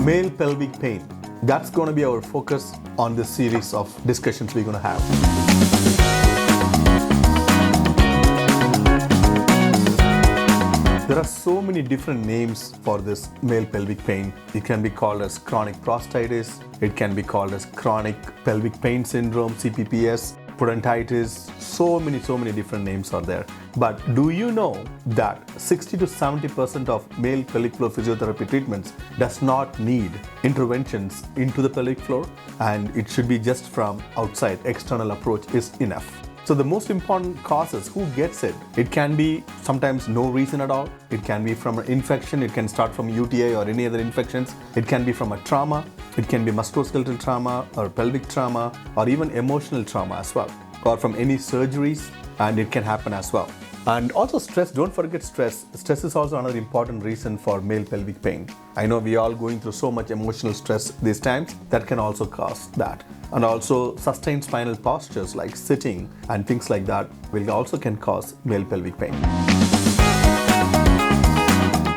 Male pelvic pain. That's going to be our focus on this series of discussions we're going to have. There are so many different names for this male pelvic pain. It can be called as chronic prostatitis. It can be called as chronic pelvic pain syndrome, CPPS, Prostatitis. So many different names are there. But do you know that 60 to 70% of male pelvic floor physiotherapy treatments does not need interventions into the pelvic floor, and it should be just from outside. External approach is enough. So the most important causes, who gets it? It can be sometimes no reason at all. It can be from an infection. It can start from UTI or any other infections. It can be from a trauma. It can be musculoskeletal trauma or pelvic trauma or even emotional trauma as well, or from any surgeries, and it can happen as well. And also stress, don't forget stress. Stress is also another important reason for male pelvic pain. I know we are all going through so much emotional stress these times, that can also cause that. And also sustained spinal postures like sitting and things like that also can cause male pelvic pain.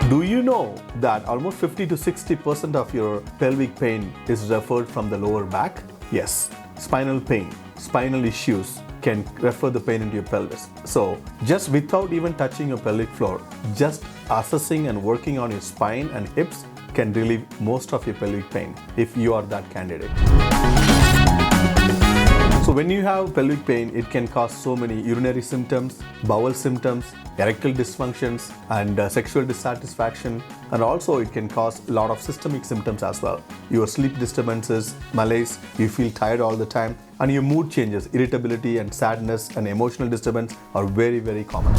Do you know that almost 50 to 60% of your pelvic pain is referred from the lower back? Yes, spinal pain, spinal issues can refer the pain into your pelvis. So just without even touching your pelvic floor, just assessing and working on your spine and hips can relieve most of your pelvic pain if you are that candidate. So when you have pelvic pain, it can cause so many urinary symptoms, bowel symptoms, erectile dysfunctions, and sexual dissatisfaction. And also it can cause a lot of systemic symptoms as well. Your sleep disturbances, malaise, you feel tired all the time, and your mood changes, irritability and sadness and emotional disturbance are very common.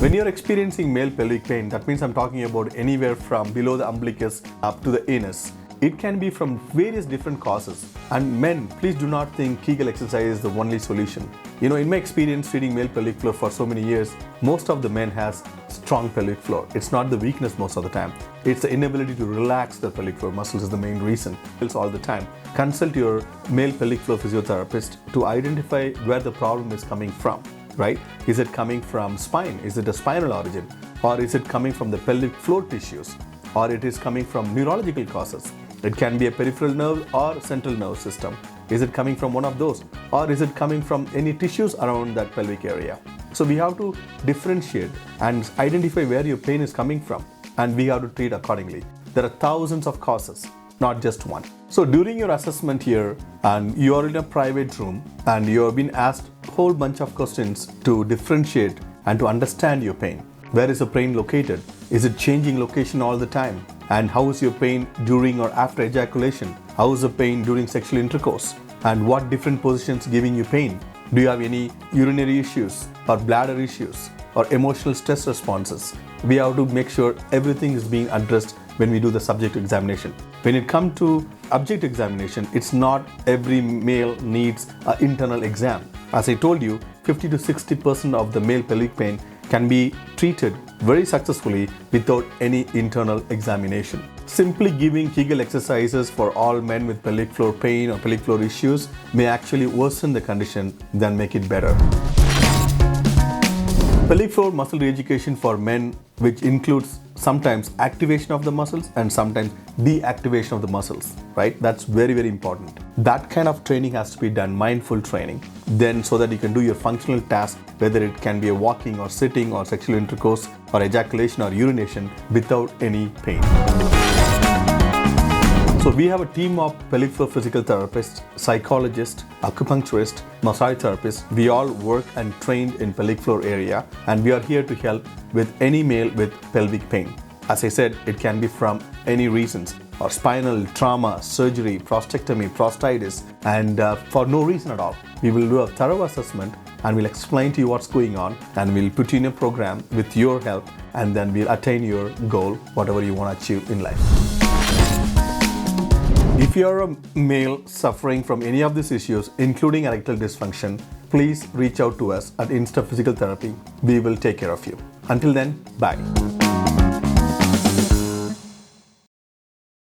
When you're experiencing male pelvic pain, that means I'm talking about anywhere from below the umbilicus up to the anus. It can be from various different causes. And men, please do not think Kegel exercise is the only solution. You know, in my experience treating male pelvic floor for so many years, most of the men has strong pelvic floor. It's not the weakness most of the time. It's the inability to relax the pelvic floor muscles is the main reason. It's all the time. Consult your male pelvic floor physiotherapist to identify where the problem is coming from, right? Is it coming from spine? Is it a spinal origin? Or is it coming from the pelvic floor tissues? Or it is coming from neurological causes? It can be a peripheral nerve or central nerve system. Is it coming from one of those? Or is it coming from any tissues around that pelvic area? So we have to differentiate and identify where your pain is coming from, and we have to treat accordingly. There are thousands of causes, not just one. So during your assessment here, and you are in a private room and you have been asked a whole bunch of questions to differentiate and to understand your pain. Where is the pain located? Is it changing location all the time? And how is your pain during or after ejaculation? How is the pain during sexual intercourse? And what different positions giving you pain? Do you have any urinary issues or bladder issues or emotional stress responses? We have to make sure everything is being addressed when we do the subjective examination. When it comes to objective examination, it's not every male needs an internal exam. As I told you, 50 to 60% of the male pelvic pain can be treated very successfully without any internal examination. Simply giving Kegel exercises for all men with pelvic floor pain or pelvic floor issues may actually worsen the condition than make it better. Pelvic floor muscle re-education for men, which includes sometimes activation of the muscles and sometimes deactivation of the muscles, right? That's very important. That kind of training has to be done, mindful training, then so that you can do your functional task, whether it can be a walking or sitting or sexual intercourse or ejaculation or urination without any pain. So we have a team of pelvic floor physical therapists, psychologists, acupuncturists, massage therapists. We all work and trained in pelvic floor area, and we are here to help with any male with pelvic pain. As I said, it can be from any reasons, or spinal trauma, surgery, prostatectomy, prostatitis, and for no reason at all. We will do a thorough assessment and we'll explain to you what's going on, and we'll put you in a program with your help, and then we'll attain your goal, whatever you want to achieve in life. If you are a male suffering from any of these issues, including erectile dysfunction, please reach out to us at Step Physiotherapy. We will take care of you. Until then, bye.